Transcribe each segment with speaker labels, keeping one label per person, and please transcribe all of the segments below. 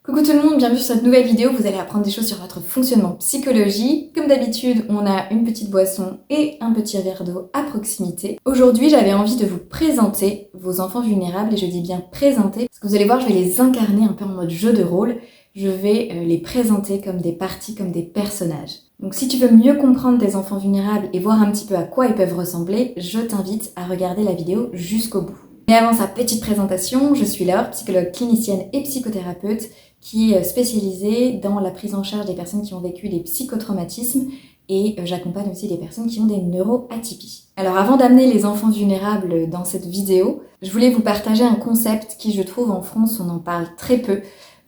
Speaker 1: Coucou tout le monde, bienvenue sur cette nouvelle vidéo. Vous allez apprendre des choses sur votre fonctionnement psychologique. Comme d'habitude, on a une petite boisson et un petit verre d'eau à proximité. Aujourd'hui, j'avais envie de vous présenter vos enfants vulnérables, et je dis bien présenter, parce que vous allez voir, je vais les incarner un peu en mode jeu de rôle. Je vais les présenter comme des parties, comme des personnages. Donc si tu veux mieux comprendre tes enfants vulnérables et voir un petit peu à quoi ils peuvent ressembler, je t'invite à regarder la vidéo jusqu'au bout. Mais avant sa petite présentation, je suis Laure, psychologue clinicienne et psychothérapeute, qui est spécialisée dans la prise en charge des personnes qui ont vécu des psychotraumatismes, et j'accompagne aussi des personnes qui ont des neuroatypies. Alors avant d'amener les enfants vulnérables dans cette vidéo, je voulais vous partager un concept qui, je trouve, en France, on en parle très peu,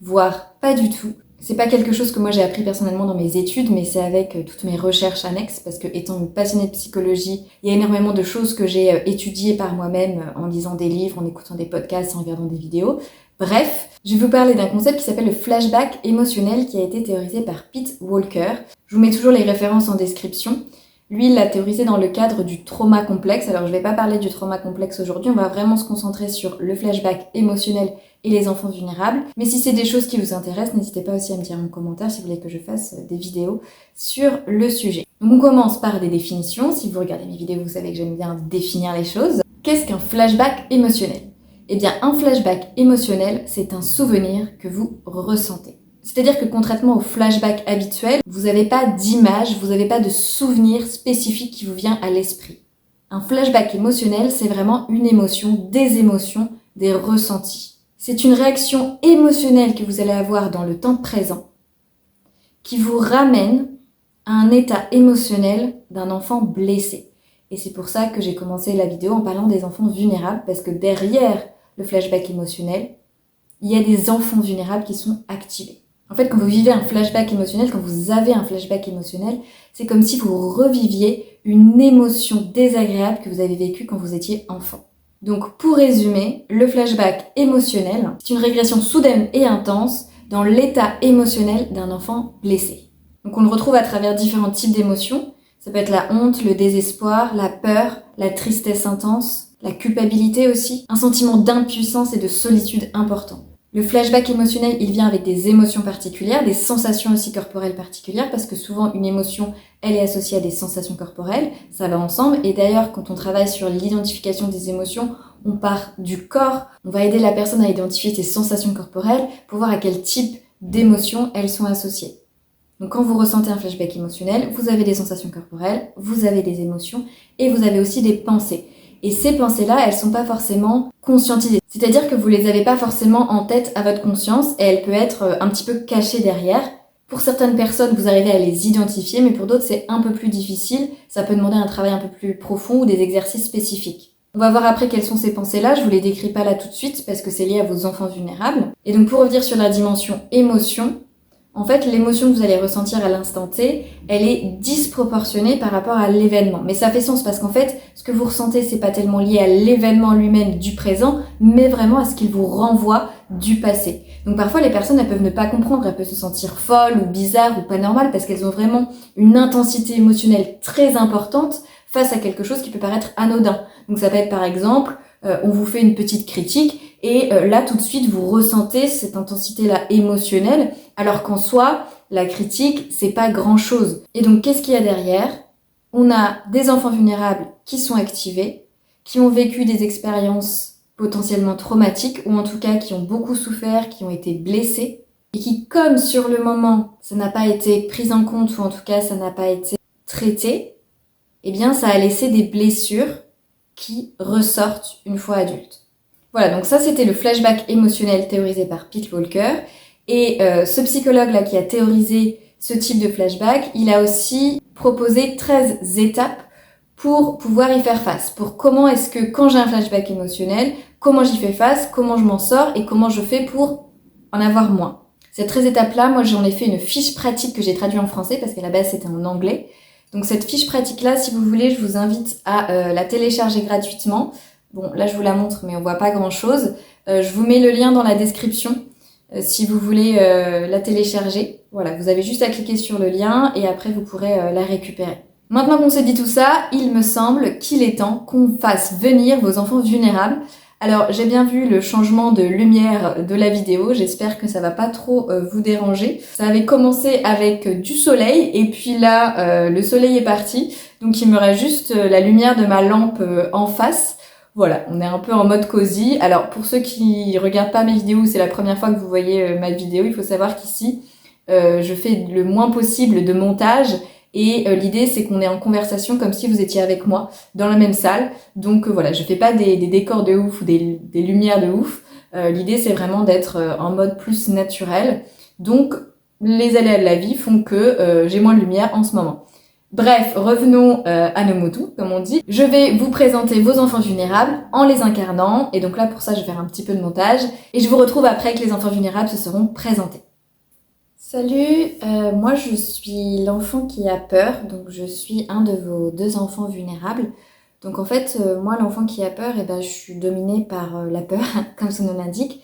Speaker 1: voire pas du tout. C'est pas quelque chose que moi j'ai appris personnellement dans mes études, mais c'est avec toutes mes recherches annexes, parce que étant une passionnée de psychologie, il y a énormément de choses que j'ai étudiées par moi-même en lisant des livres, en écoutant des podcasts, en regardant des vidéos. Bref, je vais vous parler d'un concept qui s'appelle le flashback émotionnel, qui a été théorisé par Pete Walker. Je vous mets toujours les références en description. Lui, il l'a théorisé dans le cadre du trauma complexe. Alors, je vais pas parler du trauma complexe aujourd'hui, on va vraiment se concentrer sur le flashback émotionnel et les enfants vulnérables. Mais si c'est des choses qui vous intéressent, n'hésitez pas aussi à me dire en commentaire si vous voulez que je fasse des vidéos sur le sujet. Donc, on commence par des définitions. Si vous regardez mes vidéos, vous savez que j'aime bien définir les choses. Qu'est-ce qu'un flashback émotionnel ? Eh bien, un flashback émotionnel, c'est un souvenir que vous ressentez. C'est-à-dire que contrairement au flashback habituel, vous n'avez pas d'image, vous n'avez pas de souvenir spécifique qui vous vient à l'esprit. Un flashback émotionnel, c'est vraiment une émotion, des ressentis. C'est une réaction émotionnelle que vous allez avoir dans le temps présent qui vous ramène à un état émotionnel d'un enfant blessé. Et c'est pour ça que j'ai commencé la vidéo en parlant des enfants vulnérables, parce que derrière le flashback émotionnel, il y a des enfants vulnérables qui sont activés. En fait, quand vous vivez un flashback émotionnel, quand vous avez un flashback émotionnel, c'est comme si vous reviviez une émotion désagréable que vous avez vécue quand vous étiez enfant. Donc, pour résumer, le flashback émotionnel, c'est une régression soudaine et intense dans l'état émotionnel d'un enfant blessé. Donc, on le retrouve à travers différents types d'émotions. Ça peut être la honte, le désespoir, la peur, la tristesse intense, la culpabilité aussi, un sentiment d'impuissance et de solitude important. Le flashback émotionnel, il vient avec des émotions particulières, des sensations aussi corporelles particulières, parce que souvent une émotion, elle est associée à des sensations corporelles, ça va ensemble. Et d'ailleurs, quand on travaille sur l'identification des émotions, on part du corps, on va aider la personne à identifier ses sensations corporelles pour voir à quel type d'émotions elles sont associées. Donc quand vous ressentez un flashback émotionnel, vous avez des sensations corporelles, vous avez des émotions et vous avez aussi des pensées. Et ces pensées-là, elles sont pas forcément conscientisées. C'est-à-dire que vous les avez pas forcément en tête à votre conscience, et elles peuvent être un petit peu cachées derrière. Pour certaines personnes, vous arrivez à les identifier, mais pour d'autres, c'est un peu plus difficile. Ça peut demander un travail un peu plus profond ou des exercices spécifiques. On va voir après quelles sont ces pensées-là, je vous les décris pas là tout de suite parce que c'est lié à vos enfants vulnérables. Et donc pour revenir sur la dimension émotion, en fait, l'émotion que vous allez ressentir à l'instant T, elle est disproportionnée par rapport à l'événement. Mais ça fait sens parce qu'en fait, ce que vous ressentez, c'est pas tellement lié à l'événement lui-même du présent, mais vraiment à ce qu'il vous renvoie du passé. Donc parfois, les personnes, elles peuvent ne pas comprendre, elles peuvent se sentir folles ou bizarres ou pas normales parce qu'elles ont vraiment une intensité émotionnelle très importante face à quelque chose qui peut paraître anodin. Donc ça peut être par exemple, on vous fait une petite critique et là tout de suite vous ressentez cette intensité-là émotionnelle, alors qu'en soi, la critique, c'est pas grand-chose. Et donc qu'est-ce qu'il y a derrière ? On a des enfants vulnérables qui sont activés, qui ont vécu des expériences potentiellement traumatiques, ou en tout cas qui ont beaucoup souffert, qui ont été blessés, et qui, comme sur le moment, ça n'a pas été pris en compte, ou en tout cas ça n'a pas été traité, eh bien ça a laissé des blessures qui ressortent une fois adultes. Voilà, donc ça c'était le flashback émotionnel théorisé par Pete Walker. Et ce psychologue-là qui a théorisé ce type de flashback, il a aussi proposé 13 étapes pour pouvoir y faire face. Pour comment est-ce que quand j'ai un flashback émotionnel, comment j'y fais face, comment je m'en sors et comment je fais pour en avoir moins. Ces 13 étapes-là, moi j'en ai fait une fiche pratique que j'ai traduite en français parce qu'à la base c'était en anglais. Donc cette fiche pratique-là, si vous voulez, je vous invite à la télécharger gratuitement. Bon, là je vous la montre, mais on voit pas grand-chose. Je vous mets le lien dans la description si vous voulez la télécharger. Voilà, vous avez juste à cliquer sur le lien et après vous pourrez la récupérer. Maintenant qu'on s'est dit tout ça, il me semble qu'il est temps qu'on fasse venir vos enfants vulnérables Alors, j'ai bien vu le changement de lumière de la vidéo, j'espère que ça va pas trop vous déranger. Ça avait commencé avec du soleil, et puis là, le soleil est parti, donc il me reste juste la lumière de ma lampe en face. Voilà, on est un peu en mode cosy. Alors, pour ceux qui regardent pas mes vidéos, c'est la première fois que vous voyez ma vidéo, il faut savoir qu'ici, je fais le moins possible de montage, et l'idée c'est qu'on est en conversation comme si vous étiez avec moi dans la même salle. Donc voilà, je fais pas des décors de ouf ou des lumières de ouf. L'idée c'est vraiment d'être en mode plus naturel. Donc les aléas de la vie font que j'ai moins de lumière en ce moment. Bref, revenons à nos moutons, comme on dit. Je vais vous présenter vos enfants vulnérables en les incarnant. Et donc là, pour ça, je vais faire un petit peu de montage. Et je vous retrouve après que les enfants vulnérables se seront présentés. Salut, moi je suis l'enfant qui a peur, donc je suis un de vos 2 enfants vulnérables. Donc en fait, moi l'enfant qui a peur, je suis dominée par la peur, comme son nom l'indique,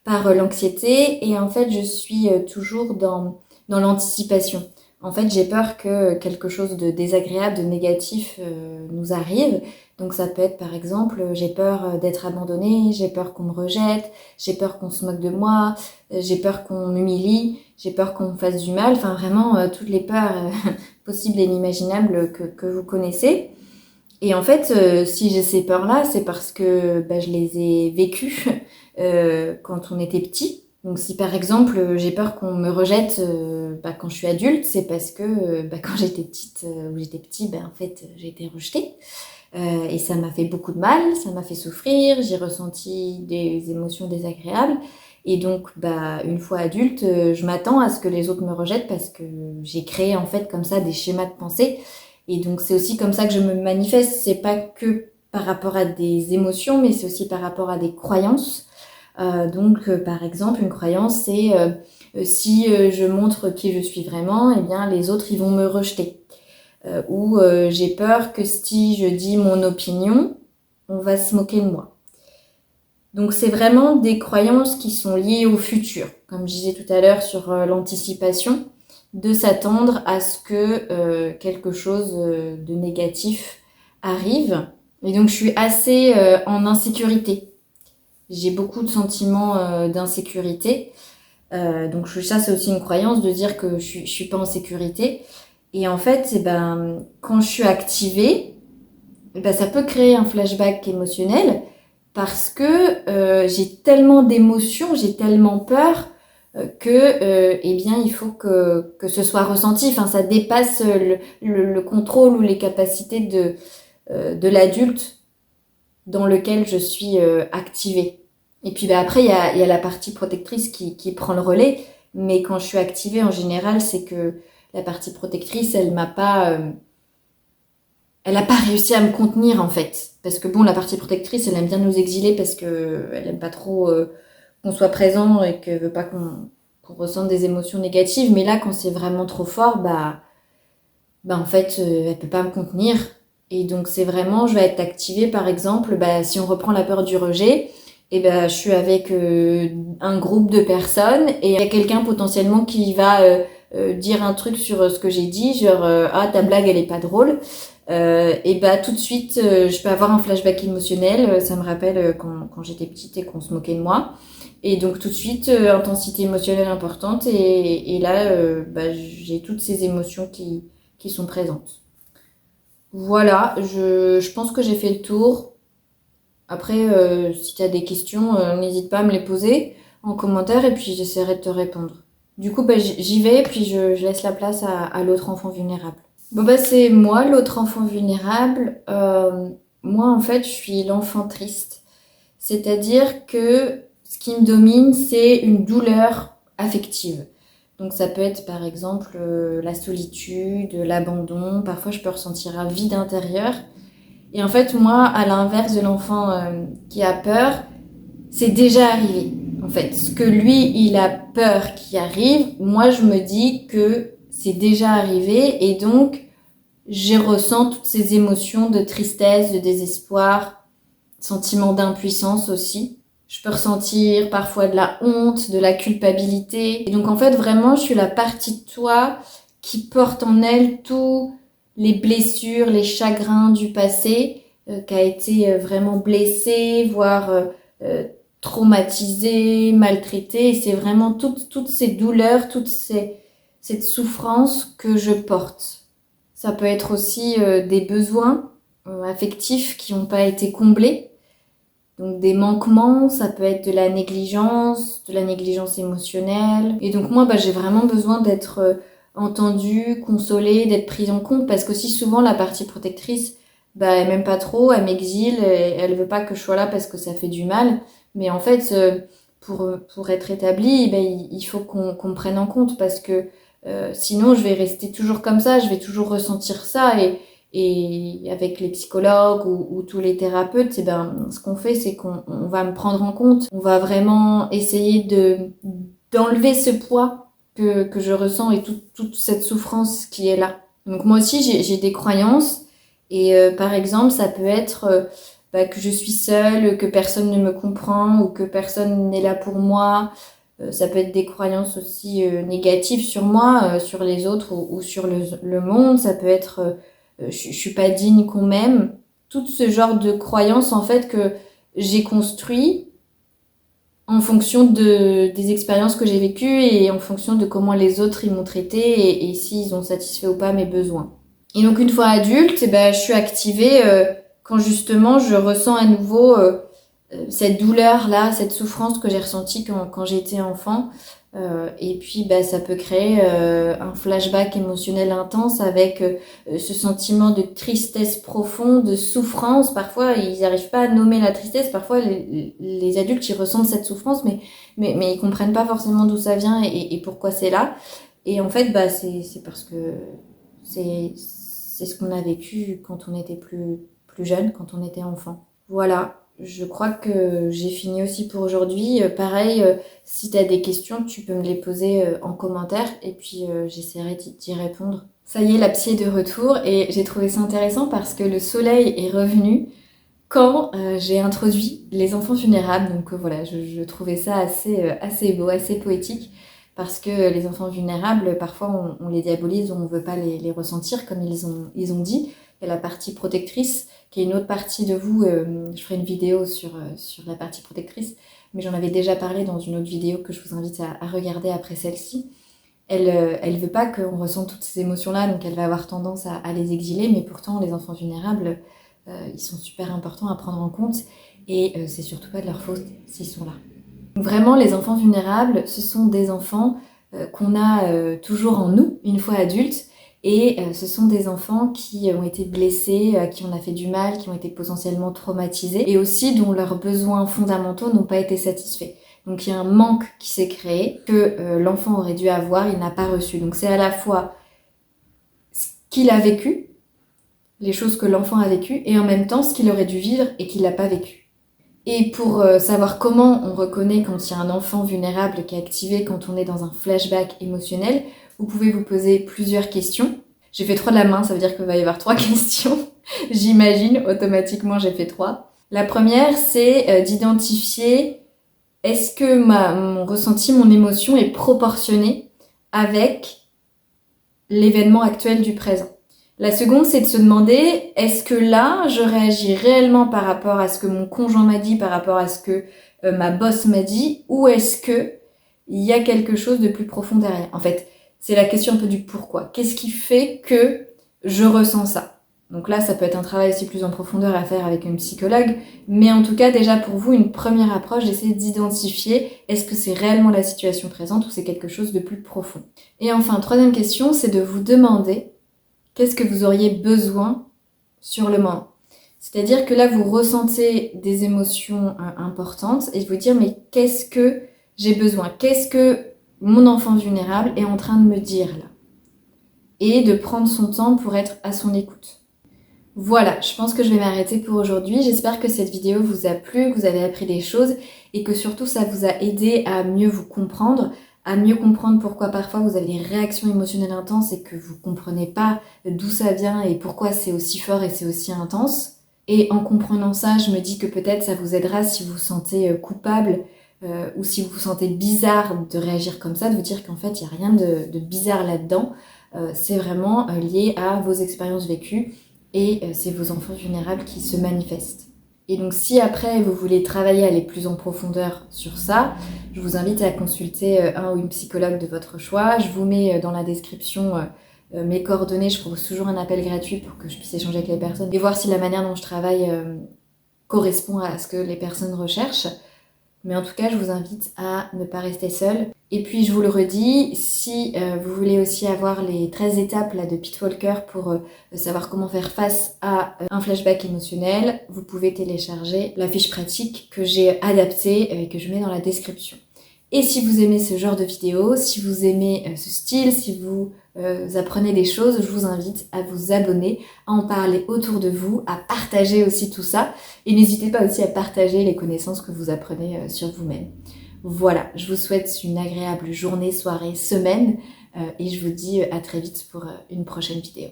Speaker 1: par l'anxiété, et en fait je suis toujours dans l'anticipation. En fait j'ai peur que quelque chose de désagréable, de négatif nous arrive. Donc ça peut être par exemple, j'ai peur d'être abandonnée, j'ai peur qu'on me rejette, j'ai peur qu'on se moque de moi, j'ai peur qu'on m'humilie, j'ai peur qu'on me fasse du mal, enfin vraiment toutes les peurs possibles et inimaginables que vous connaissez. Et en fait, si j'ai ces peurs-là, c'est parce que je les ai vécues quand on était petit. Donc si par exemple j'ai peur qu'on me rejette quand je suis adulte, c'est parce que quand j'étais petite ou j'étais petit, en fait j'ai été rejetée. Et ça m'a fait beaucoup de mal, ça m'a fait souffrir, j'ai ressenti des émotions désagréables. Et donc, une fois adulte, je m'attends à ce que les autres me rejettent parce que j'ai créé en fait comme ça des schémas de pensée. Et donc, c'est aussi comme ça que je me manifeste. C'est pas que par rapport à des émotions, mais c'est aussi par rapport à des croyances. Par exemple, une croyance, c'est si je montre qui je suis vraiment, eh bien, les autres, ils vont me rejeter. Ou j'ai peur que si je dis mon opinion, on va se moquer de moi. Donc c'est vraiment des croyances qui sont liées au futur, comme je disais tout à l'heure sur l'anticipation, de s'attendre à ce que quelque chose de négatif arrive. Et donc je suis assez en insécurité. J'ai beaucoup de sentiments d'insécurité. Donc ça c'est aussi une croyance de dire que je suis pas en sécurité. Et en fait, quand je suis activée, ça peut créer un flashback émotionnel parce que j'ai tellement d'émotions, j'ai tellement peur il faut que ce soit ressenti. Enfin, ça dépasse le contrôle ou les capacités de l'adulte dans lequel je suis activée. Et puis après, il y a la partie protectrice qui prend le relais. Mais quand je suis activée, en général, c'est que la partie protectrice, elle n'a pas réussi à me contenir en fait. Parce que la partie protectrice, elle aime bien nous exiler parce que elle aime pas trop qu'on soit présent et qu'elle veut pas qu'on ressente des émotions négatives. Mais là, quand c'est vraiment trop fort, en fait, elle peut pas me contenir. Et donc c'est vraiment, je vais être activée par exemple, si on reprend la peur du rejet, je suis avec un groupe de personnes et il y a quelqu'un potentiellement qui va dire un truc sur ce que j'ai dit, genre ah ta blague elle est pas drôle. Tout de suite je peux avoir un flashback émotionnel, ça me rappelle quand j'étais petite et qu'on se moquait de moi. Et donc tout de suite intensité émotionnelle importante et là j'ai toutes ces émotions qui sont présentes. Voilà, je pense que j'ai fait le tour. Après, si tu as des questions, n'hésite pas à me les poser en commentaire et puis j'essaierai de te répondre. Du coup, j'y vais et puis je laisse la place à l'autre enfant vulnérable. C'est moi, l'autre enfant vulnérable. Moi, en fait, je suis l'enfant triste. C'est-à-dire que ce qui me domine, c'est une douleur affective. Donc ça peut être par exemple la solitude, l'abandon. Parfois, je peux ressentir un vide intérieur. Et en fait, moi, à l'inverse de l'enfant qui a peur, c'est déjà arrivé. En fait, ce que lui, il a peur qui arrive, moi, je me dis que c'est déjà arrivé. Et donc, je ressens toutes ces émotions de tristesse, de désespoir, sentiment d'impuissance aussi. Je peux ressentir parfois de la honte, de la culpabilité. Et donc, en fait, vraiment, je suis la partie de toi qui porte en elle tout les blessures, les chagrins du passé, qui a été vraiment blessé, voire traumatisée, maltraitée. Et c'est vraiment toutes ces douleurs, cette souffrance que je porte. Ça peut être aussi des besoins affectifs qui n'ont pas été comblés. Donc des manquements, ça peut être de la négligence émotionnelle. Et donc moi, j'ai vraiment besoin d'être entendue, consolée, d'être prise en compte, parce qu'aussi souvent la partie protectrice, elle m'aime pas trop, elle m'exile, elle veut pas que je sois là parce que ça fait du mal. Mais en fait, pour être établie, il faut qu'on me prenne en compte, parce que sinon je vais rester toujours comme ça, je vais toujours ressentir ça. Et avec les psychologues ou tous les thérapeutes, ce qu'on fait, c'est qu'on va me prendre en compte. On va vraiment essayer d'enlever ce poids que je ressens et toute cette souffrance qui est là. Donc moi aussi, j'ai des croyances. Et par exemple, ça peut être que je suis seule, que personne ne me comprend ou que personne n'est là pour moi. Ça peut être des croyances aussi négatives sur moi, sur les autres ou sur le monde. Ça peut être je suis pas digne qu'on m'aime. Tout ce genre de croyances en fait que j'ai construit en fonction des expériences que j'ai vécues et en fonction de comment les autres ils m'ont traité et s'ils ont satisfait ou pas mes besoins. Et donc une fois adulte, je suis activée quand justement je ressens à nouveau cette douleur-là, cette souffrance que j'ai ressentie quand j'étais enfant. Et puis ça peut créer un flashback émotionnel intense avec ce sentiment de tristesse profonde, de souffrance. Parfois, ils n'arrivent pas à nommer la tristesse. Parfois, les adultes, ils ressentent cette souffrance, mais ils comprennent pas forcément d'où ça vient et pourquoi c'est là. Et en fait, c'est parce que c'est ce qu'on a vécu quand on était plus jeune, quand on était enfant. Voilà. Je crois que j'ai fini aussi pour aujourd'hui. Pareil, si tu as des questions, tu peux me les poser en commentaire et puis j'essaierai d'y répondre. Ça y est, la psy est de retour et j'ai trouvé ça intéressant parce que le soleil est revenu quand j'ai introduit les enfants vulnérables. Donc voilà, je trouvais ça assez beau, assez poétique, parce que les enfants vulnérables, parfois on les diabolise ou on ne veut pas les ressentir comme ils ont dit. Il y a la partie protectrice, qui est une autre partie de vous. Je ferai une vidéo sur la partie protectrice, mais j'en avais déjà parlé dans une autre vidéo que je vous invite à regarder après celle-ci. Elle veut pas qu'on ressente toutes ces émotions-là, donc elle va avoir tendance à les exiler, mais pourtant les enfants vulnérables, ils sont super importants à prendre en compte, et c'est surtout pas de leur faute s'ils sont là. Donc vraiment, les enfants vulnérables, ce sont des enfants qu'on a toujours en nous, une fois adultes, et ce sont des enfants qui ont été blessés, à qui on a fait du mal, qui ont été potentiellement traumatisés, et aussi dont leurs besoins fondamentaux n'ont pas été satisfaits. Donc il y a un manque qui s'est créé, que l'enfant aurait dû avoir, il n'a pas reçu. Donc c'est à la fois ce qu'il a vécu, les choses que l'enfant a vécues, et en même temps ce qu'il aurait dû vivre et qu'il n'a pas vécu. Et pour savoir comment on reconnaît quand il y a un enfant vulnérable qui est activé, quand on est dans un flashback émotionnel, vous pouvez vous poser plusieurs questions. J'ai fait 3 de la main, ça veut dire qu'il va y avoir 3 questions. J'imagine, automatiquement j'ai fait 3. La première, c'est d'identifier est-ce que mon ressenti, mon émotion est proportionnée avec l'événement actuel du présent. La seconde, c'est de se demander, est-ce que là, je réagis réellement par rapport à ce que mon conjoint m'a dit, par rapport à ce que ma boss m'a dit, ou est-ce que il y a quelque chose de plus profond derrière? En fait, c'est la question un peu du pourquoi. Qu'est-ce qui fait que je ressens ça? Donc là, ça peut être un travail aussi plus en profondeur à faire avec une psychologue, mais en tout cas, déjà pour vous, une première approche, d'essayer d'identifier est-ce que c'est réellement la situation présente ou c'est quelque chose de plus profond. Et enfin, troisième question, c'est de vous demander qu'est-ce que vous auriez besoin sur le moment. C'est-à-dire que là, vous ressentez des émotions importantes et vous dire mais qu'est-ce que j'ai besoin? Qu'est-ce que mon enfant vulnérable est en train de me dire là? Et de prendre son temps pour être à son écoute. Voilà, je pense que je vais m'arrêter pour aujourd'hui. J'espère que cette vidéo vous a plu, que vous avez appris des choses et que surtout ça vous a aidé à mieux vous comprendre, à mieux comprendre pourquoi parfois vous avez des réactions émotionnelles intenses et que vous comprenez pas d'où ça vient et pourquoi c'est aussi fort et c'est aussi intense. Et en comprenant ça, je me dis que peut-être ça vous aidera si vous vous sentez coupable ou si vous vous sentez bizarre de réagir comme ça, de vous dire qu'en fait il n'y a rien de bizarre là-dedans. C'est vraiment lié à vos expériences vécues et c'est vos enfants vulnérables qui se manifestent. Et donc si après vous voulez travailler, aller plus en profondeur sur ça, je vous invite à consulter un ou une psychologue de votre choix. Je vous mets dans la description mes coordonnées, je propose toujours un appel gratuit pour que je puisse échanger avec les personnes et voir si la manière dont je travaille correspond à ce que les personnes recherchent. Mais en tout cas, je vous invite à ne pas rester seul. Et puis, je vous le redis, si vous voulez aussi avoir les 13 étapes là, de Pete Walker pour savoir comment faire face à un flashback émotionnel, vous pouvez télécharger la fiche pratique que j'ai adaptée et que je mets dans la description. Et si vous aimez ce genre de vidéo, si vous aimez ce style, si vous apprenez des choses, je vous invite à vous abonner, à en parler autour de vous, à partager aussi tout ça. Et n'hésitez pas aussi à partager les connaissances que vous apprenez sur vous-même. Voilà, je vous souhaite une agréable journée, soirée, semaine et je vous dis à très vite pour une prochaine vidéo.